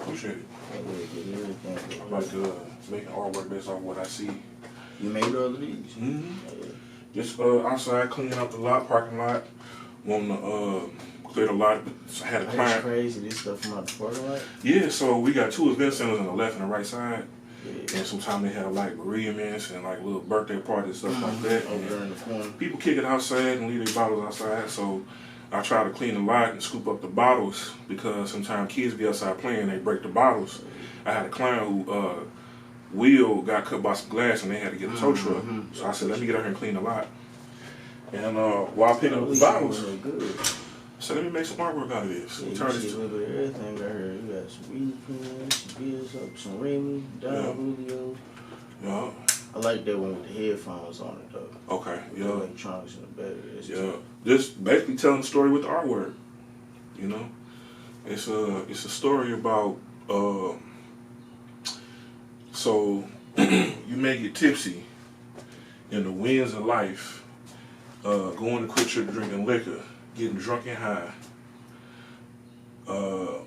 Appreciate it. Get everything. I like making artwork based off what I see. You made all of these? Just outside cleaning up the lot, parking lot. Want to clear the lot. I had a client. That's crazy. This stuff from out the parking lot? Yeah, so we got 2 event centers on the left and the right side. Yeah. And sometimes they have like bereavements and like little birthday parties and stuff like that. Over there in the corner. People kick it outside and leave their bottles outside. So I try to clean the lot and scoop up the bottles because sometimes kids be outside playing, they break the bottles. I had a client who wheel got cut by some glass and they had to get a tow truck. So I said, let me get out here and clean the lot. And while picking up the bottles, I said, let me make some artwork out of this. Yeah, you see a little bit of everything right here. You got some weed pens, some beers up, some Remy, Don Julio. Yeah. I like that one with the headphones on it though. Okay, yeah. The electronics in the back. Yeah. Just basically telling the story with the artwork. You know? It's a story about so you may get tipsy in the winds of life, going to quit your drinking liquor, getting drunk and high. But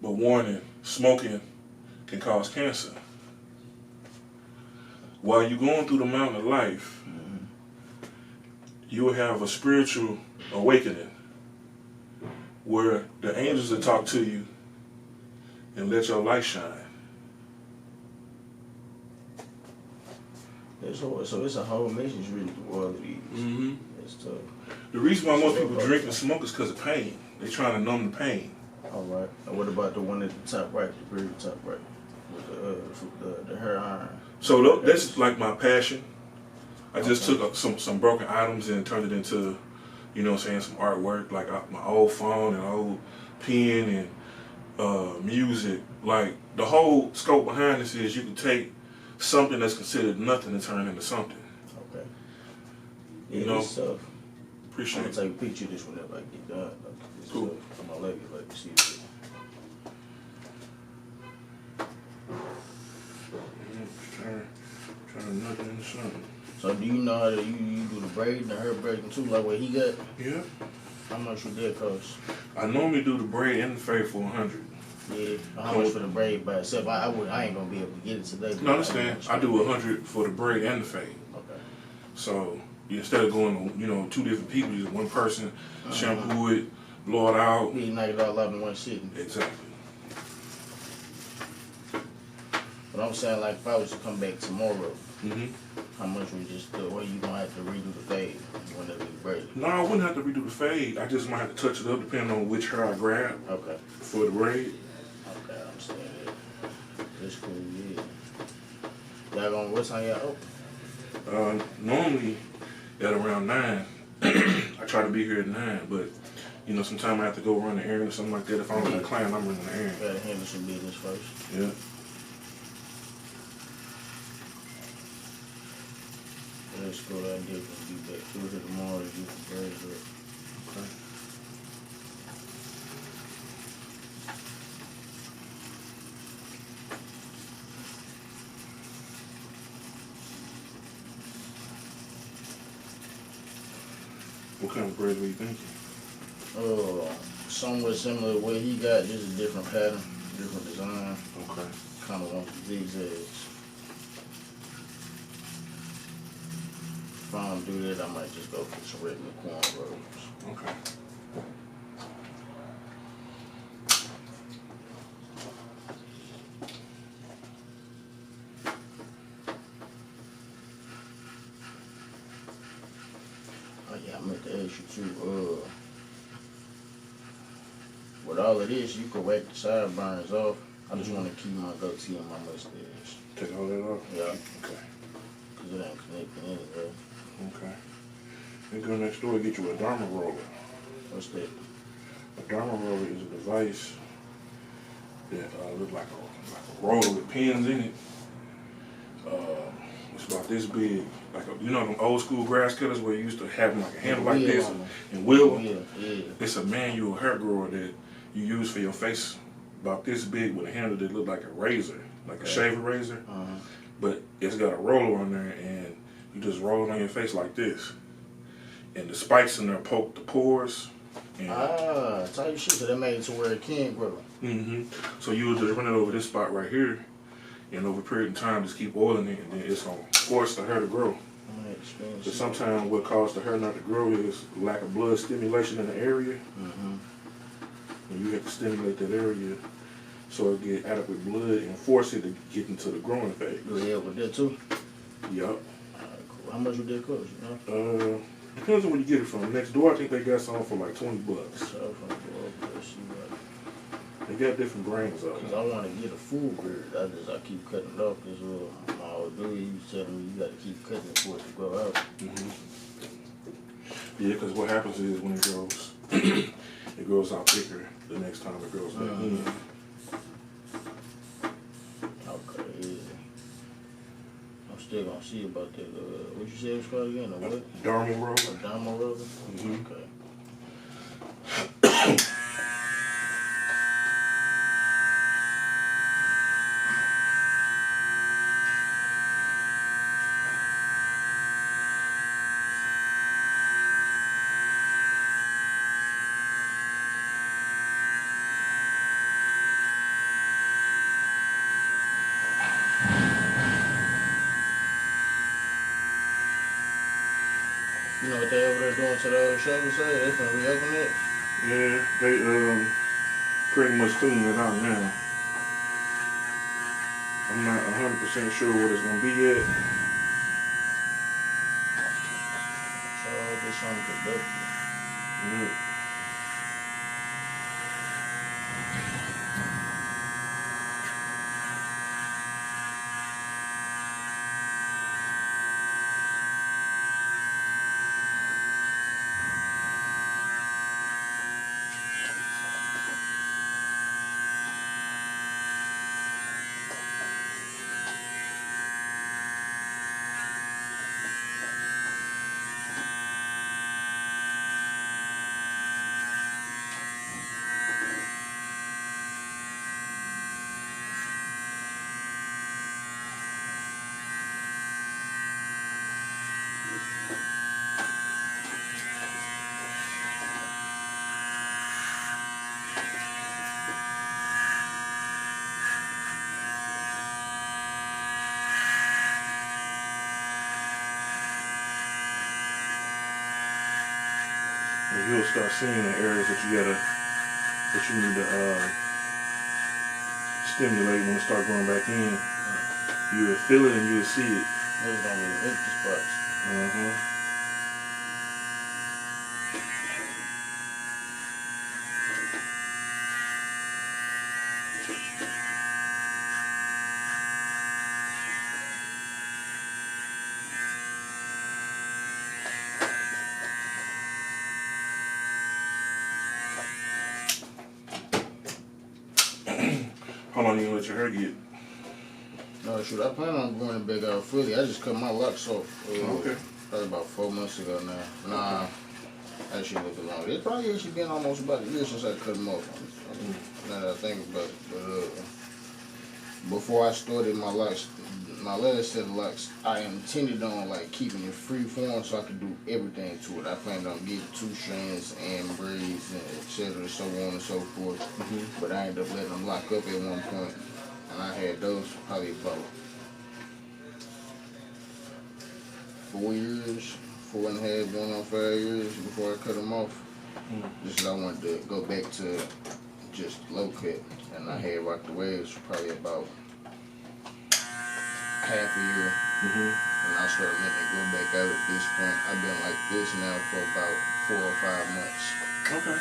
warning, smoking can cause cancer. While you're going through the mountain of life, you will have a spiritual awakening where the angels will talk to you and let your light shine. So it's a whole message written through all of these. It's tough. The reason why most people drink and smoke is because of pain. They're trying to numb the pain. All right. And what about the one at the top right, the very top right, with the hair iron? So that's like my passion. I just took some broken items and turned it into, you know what I'm saying, some artwork, like my old phone and old pen and music. Like the whole scope behind this is you can take something that's considered nothing and turn it into something. Okay. Yeah, you know? Stuff. Appreciate it. I'm gonna take a picture of this whenever I get done. Like, cool. I'm gonna let you see it. Trying to knock it into something. So do you know how to you do the braid and the hair braiding too, like what he got? Yeah. How much would that cost? I normally do the braid and the fade for $100. Yeah. How much for the braid by itself? I ain't gonna be able to get it today. No, I understand. I do $100 for the braid and the fade. Okay. So instead of going, you know, 2 different people, just one person, shampoo it, blow it out. You knock it all out in one sitting. Exactly. But I'm saying, like, if I was to come back tomorrow, how much would just do? Or you gonna have to redo the fade whenever you braid it? No, I wouldn't have to redo the fade. I just might have to touch it up depending on which hair I grab. Okay. For the braid. Okay, I'm saying that. That's cool, yeah. Y'all gonna, what time y'all open? Normally at around 9. I try to be here at 9, but you know, sometimes I have to go run an errand or something like that. If I don't have a client, I'm running an errand. Gotta handle some business first. Yeah. Let's go out and definitely be back through here tomorrow to get the braids up. Okay. What kind of braids were you thinking? Somewhat similar to what he got, just a different pattern, different design. Okay. Kind of want the zigzags. If I don't do that, I might just go for some regular cornrows. Okay. Oh yeah, I meant to ask you too, with all of this, you can whack the sideburns off. I just want to keep my goatee and my mustache. Take all that off? Yeah. Okay. Because it ain't connecting anyway. Okay. Then go next door and get you a Dharma roller. What's that? A Dharma roller is a device that looks like a roller with pins in it. It's about this big. Like you know them old school grass cutters where you used to have them like a handle like this and wheel them? Yeah. It's a manual hair grower that you use for your face about this big with a handle that look like a razor, like a shaver razor. But it's got a roller on there and you just roll it on your face like this. And the spikes in there poke the pores Tight shit. So that made it to where it can grow. So you would just run it over this spot right here, and over a period of time, just keep oiling it, and then it's gonna force the hair to grow. But sometimes what causes the hair not to grow is lack of blood stimulation in the area. And you have to stimulate that area so it get adequate blood and force it to get into the growing phase. You help with that too? Yup. Alright, cool. How much would that cost, you know? Depends on where you get it from. Next door, I think they got some for like $20. So They got different brands of Cause them. I want to get a full beard. I keep cutting it off. Cause my old dude, he was telling me you got to keep cutting it for it to grow out. Yeah, because what happens is when it grows, it grows out thicker the next time it grows back in. Okay, yeah. I'm still gonna see about that. What you said it was called again? A what? Dermal roller. A dermal roller? Okay. You know what they over there doing to the other shop and say? They finna reopen it? Yeah, they pretty much cleaning it out now. I'm not 100% sure what it's gonna be yet. So this something productive. And you'll start seeing the areas that you need to stimulate when it start growing back in. You will feel it and you will see it. Those gonna be empty spots. How long you gonna let your hair get? No, shoot, I plan on going back out fully. I just cut my locks off. Okay. Probably about 4 months ago now. Nah, actually a little bit longer. It probably actually been almost about a year since I cut them off. Now that I think about it. But before I started my locks, my last set of locks, I intended on like keeping it free form so I could do everything to it. I planned on getting 2 strands and braids and etc. so on and so forth. But I ended up letting them lock up at one point. And I had those probably about 4 years, 4.5, going on 5 years before I cut them off. Just 'cause I wanted to go back to just low cut. And I had rocked the waves for probably about half a year. And I started letting it go back out at this point. I've been like this now for about 4 or 5 months. Okay.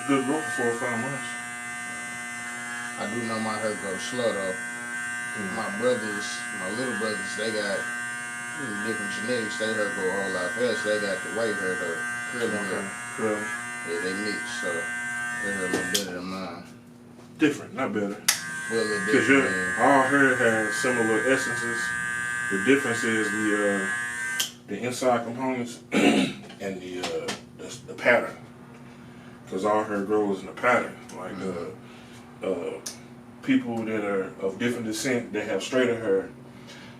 Good growth for 4 or 5 months. I do know my hair grows slow though. My brothers, my little brothers, they got different genetics. They hair grow a whole lot faster. They got the white hair though, curly hair. Curly. Yeah, they mix, so their hair a little better than mine. Different, not better. Well, a little Because different. Yeah. our hair has similar essences. The difference is the inside components and the pattern. Because our hair grows in a pattern. Like people that are of different descent that have straighter hair,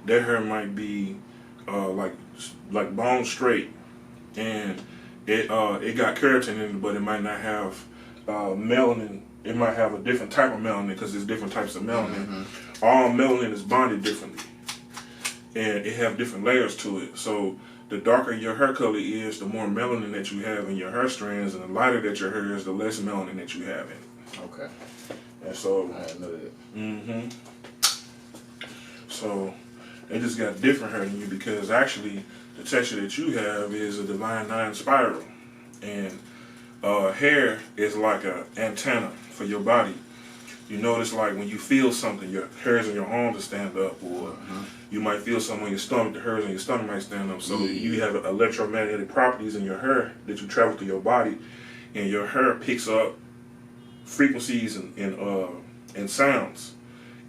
their hair might be like bone straight, and it got keratin in it, but it might not have melanin. It might have a different type of melanin because there's different types of melanin. Mm-hmm. All melanin is bonded differently, and it have different layers to it. So the darker your hair color is, the more melanin that you have in your hair strands, and the lighter that your hair is, the less melanin that you have in it. Okay. And so, I didn't know that. mm-hmm. So they just got different hair than you because actually the texture that you have is a divine nine spiral, and hair is like an antenna for your body. You notice like when you feel something, your hairs on your arms will stand up, or you might feel something on your stomach, the hairs on your stomach might stand up. So you have electromagnetic properties in your hair that you travel through your body, and your hair picks up frequencies and sounds,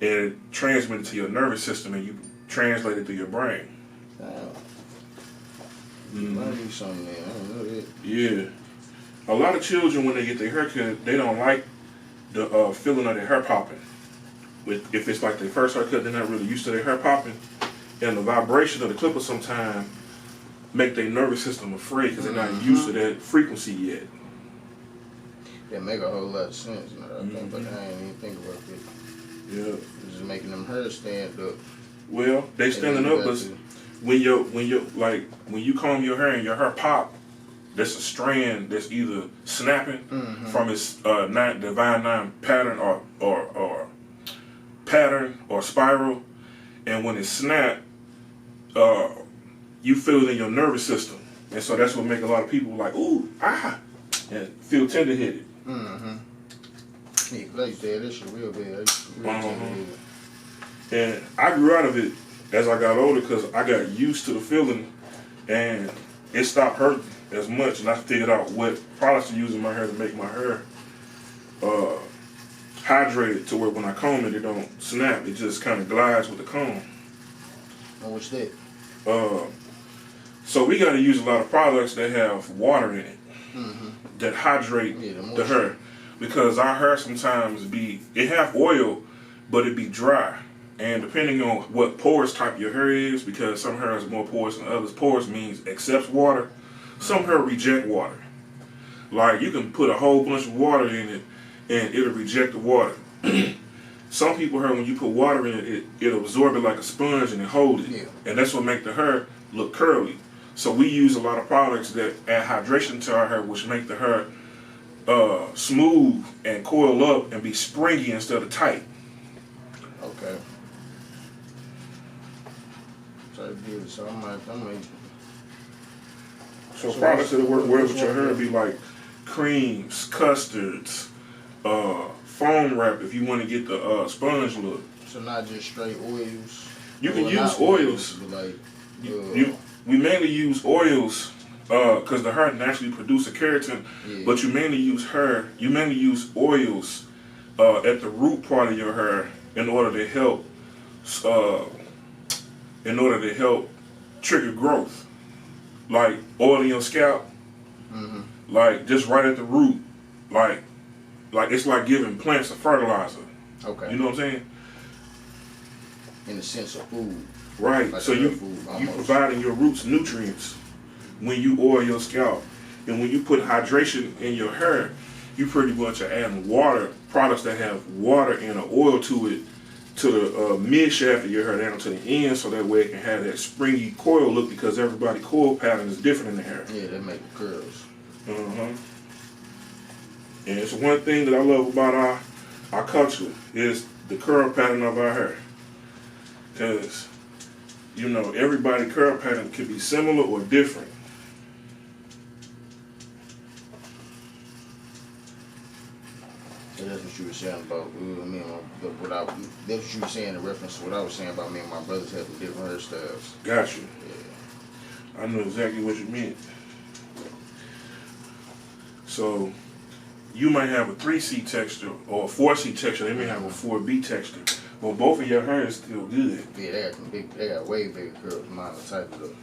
and it transmits to your nervous system, and you translate it through your brain. Learn me something, man. I didn't know that. Yeah. A lot of children, when they get their hair cut, they don't like the feeling of their hair popping. If it's like their first haircut, they're not really used to their hair popping. And the vibration of the clipper sometimes make their nervous system afraid because they're not used to that frequency yet. That make a whole lot of sense, man. I think, but I ain't even think about it. Yeah. It's just making them hair stand up. Well, they standing up, but when you comb your hair and your hair pop, there's a strand that's either snapping from its divine nine pattern or pattern or spiral, and when it snap, you feel it in your nervous system, and so that's what make a lot of people like ooh and feel tender headed. Yeah, like that, that shit real bad. And I grew out of it as I got older because I got used to the feeling, and it stopped hurting as much, and I figured out what products to use in my hair to make my hair hydrated to where when I comb it, it don't snap. It just kind of glides with the comb. And what's that? So we got to use a lot of products that have water in it that hydrate the hair, because our hair sometimes it have oil, but it be dry. And depending on what porous type your hair is, because some hair is more porous than others. Porous means accepts water. Some hair reject water. Like you can put a whole bunch of water in it and it'll reject the water. Some people hair, when you put water in it, it'll absorb it like a sponge and it hold it. Yeah. And that's what make the hair look curly. So we use a lot of products that add hydration to our hair, which make the hair smooth and coil up and be springy instead of tight. Okay. So I might. So products that work well with your hair be like creams, custards, foam wrap if you want to get the sponge look. So not just straight oils. You can use oils. Like we mainly use oils because the hair naturally produces keratin, but you mainly use oils at the root part of your hair in order to help trigger growth. Like oil in your scalp, like just right at the root, like it's like giving plants a fertilizer. Okay. You know what I'm saying? In the sense of food. Right. Like So you food, providing your roots nutrients when you oil your scalp, and when you put hydration in your hair, you pretty much are adding water, products that have water and an oil to it, to the mid shaft of your hair down to the end, so that way it can have that springy coil look, because everybody coil pattern is different in the hair. Yeah, they make the curls. And it's one thing that I love about our culture is the curl pattern of our hair, because everybody curl pattern can be similar or different. So that's what you were saying about me and that's what you were saying in reference to what I was saying about me and my brothers having different hairstyles. Got you. Yeah. I know exactly what you meant. So you might have a 3C texture or a 4C texture. They may have a 4B texture. But both of your hair is still good. Yeah, they got way bigger curls than mine, the type of though.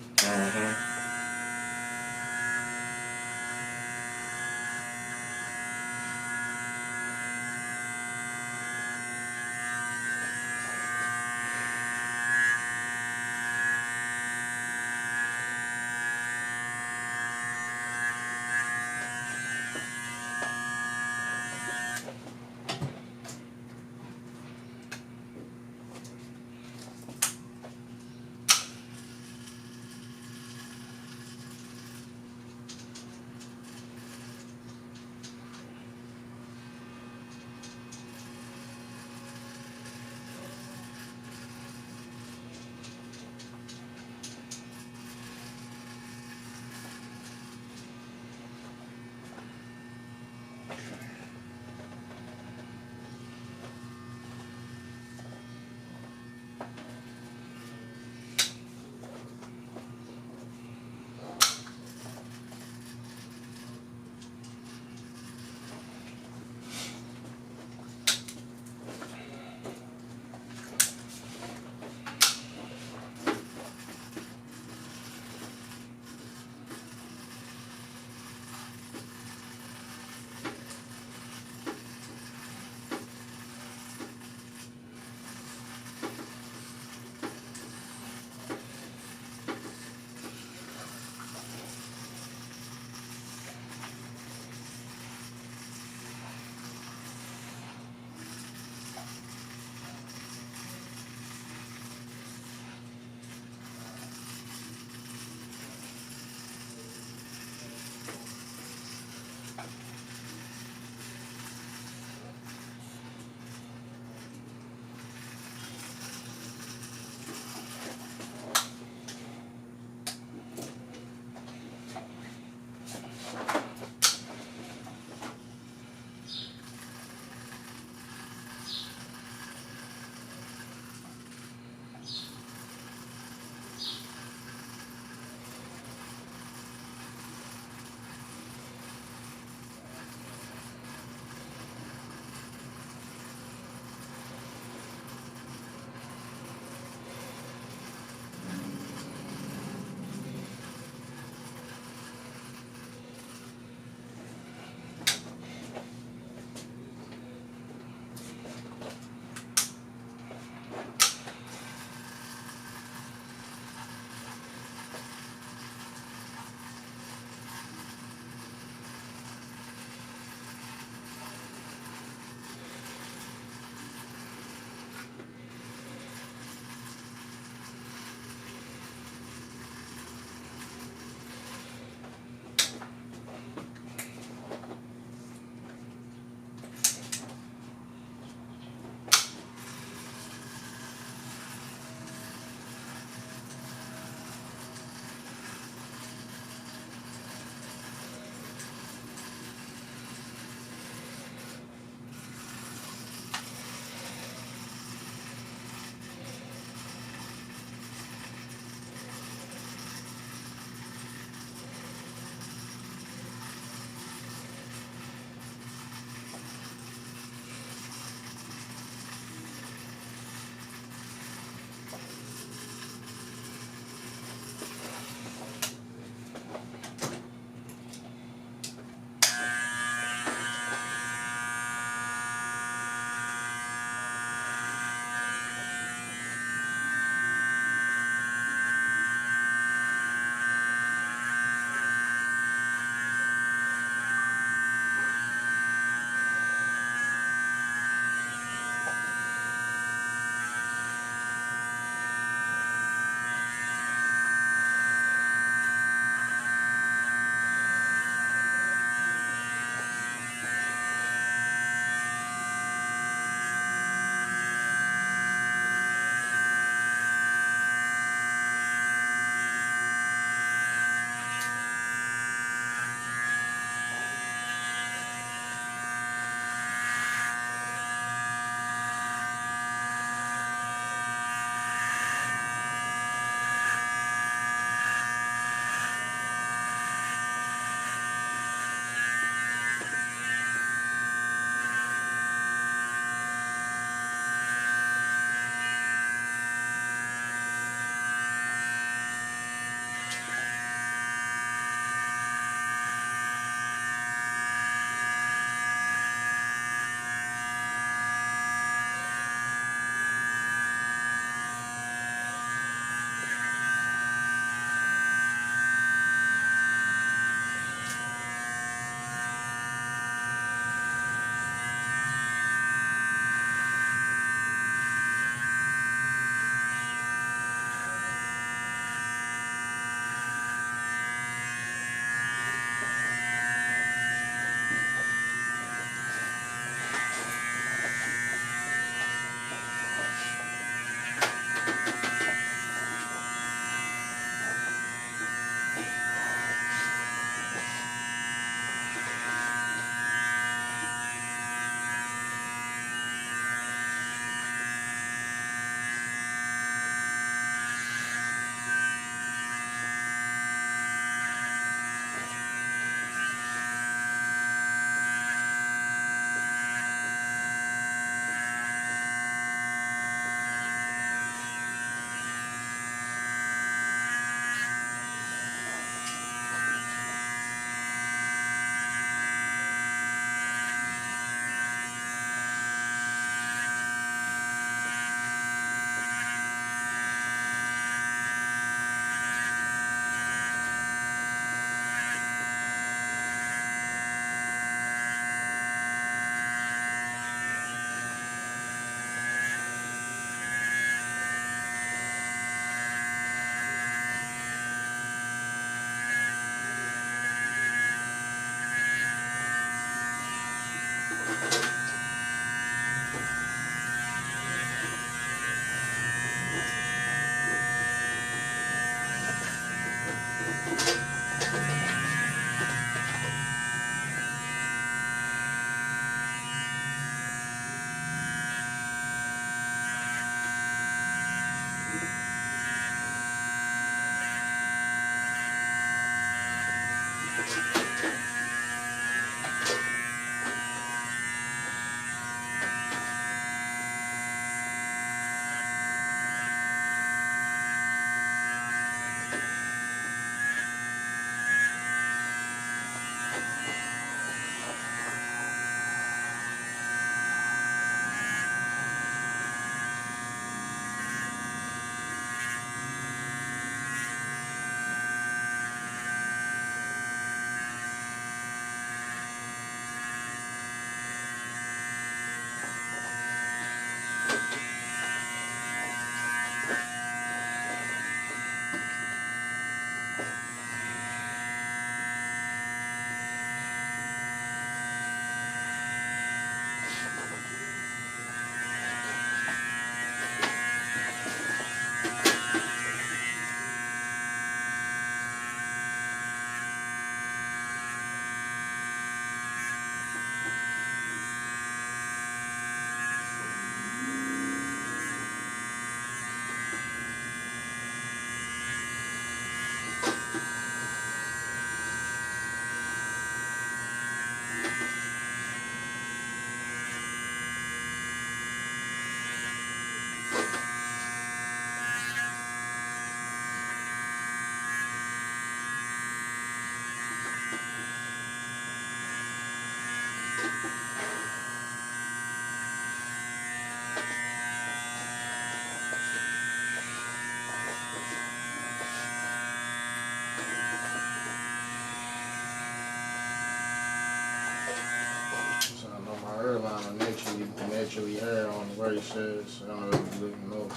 naturally hair on the right side, so I don't know if you're looking over.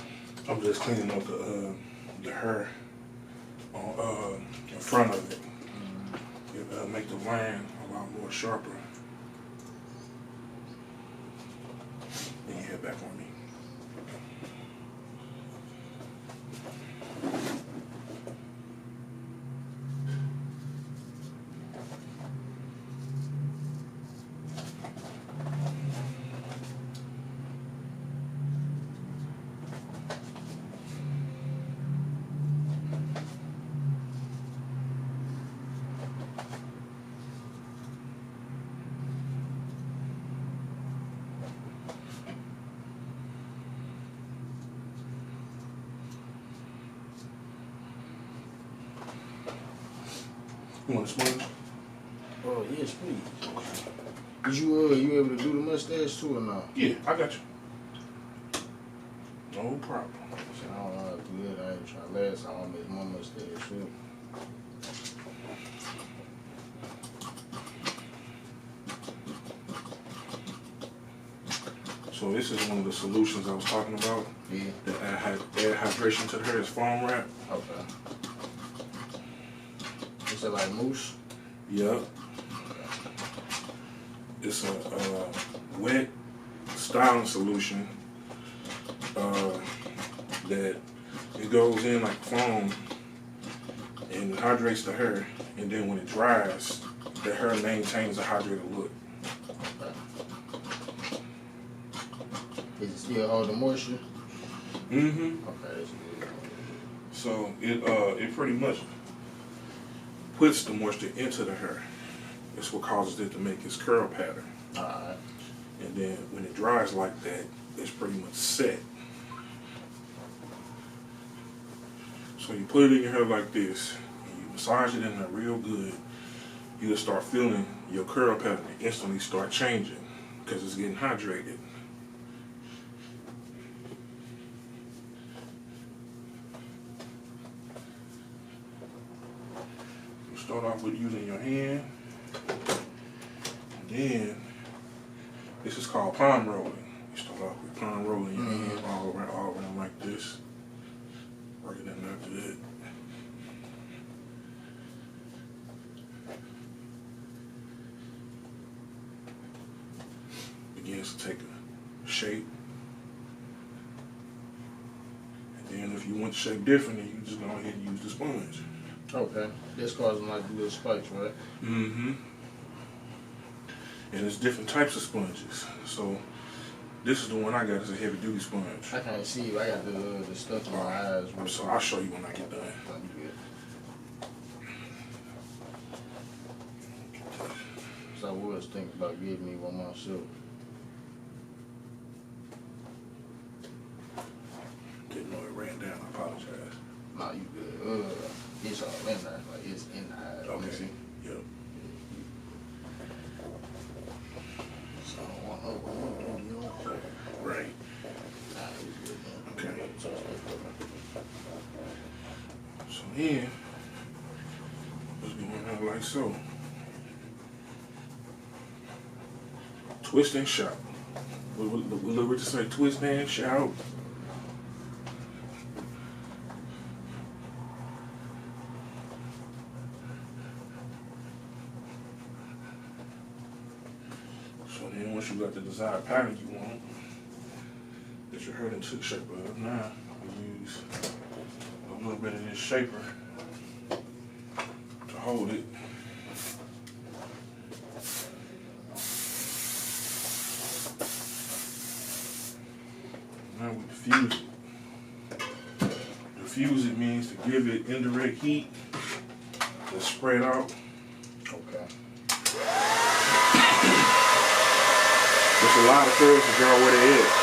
I'm just cleaning up the hair on in front of it. It'll make the line a lot more sharper. Then you head back on me. You want a sponge? Oh, yes, please. Did you able to do the mustache too or not? Yeah, I got you. No problem. So I don't know how to do that. I ain't trying last time I made my mustache too. So this is one of the solutions I was talking about. Yeah. That add hydration to the hair is foam wrap. Okay. Is it like mousse? Yep. It's a wet styling solution that it goes in like foam and it hydrates the hair, and then when it dries, the hair maintains a hydrated look. Okay. Is it still hold the moisture? Mm-hmm. Okay, that's good. So it pretty much puts the moisture into the hair. It's what causes it to make its curl pattern. Alright. And then when it dries like that, it's pretty much set. So you put it in your hair like this, and you massage it in there real good, you'll start feeling your curl pattern instantly start changing because it's getting hydrated. You start off with using your hand, and then this is called palm rolling. You start off with palm rolling your hand all around like this. Working it after that. Begins to take a shape. And then if you want the shape differently, you just go ahead and use the sponge. Okay. This causing like little spikes, right? Mm-hmm. And there's different types of sponges. So this is the one I got. It's a heavy duty sponge. I can't see you. I got the stuff in my eyes. So I'll show you when I get done. So I was thinking about getting me one myself. Didn't know it ran down. I apologize. Nah, you good. It's all in there. Like, it's in the eyes. Okay. See? Yep. So I don't want no. Right. Nah, you good, man. Okay. So So then, just going out like so. Twist and shout. What Richard say? Twist and shout. So then, once you got the desired pattern you want, that your hair done took shape of, now we use a little bit of this shaper to hold it. Now we diffuse it. Diffuse it means to give it indirect heat to spread out. okay. There's a lot of curls to draw where they at.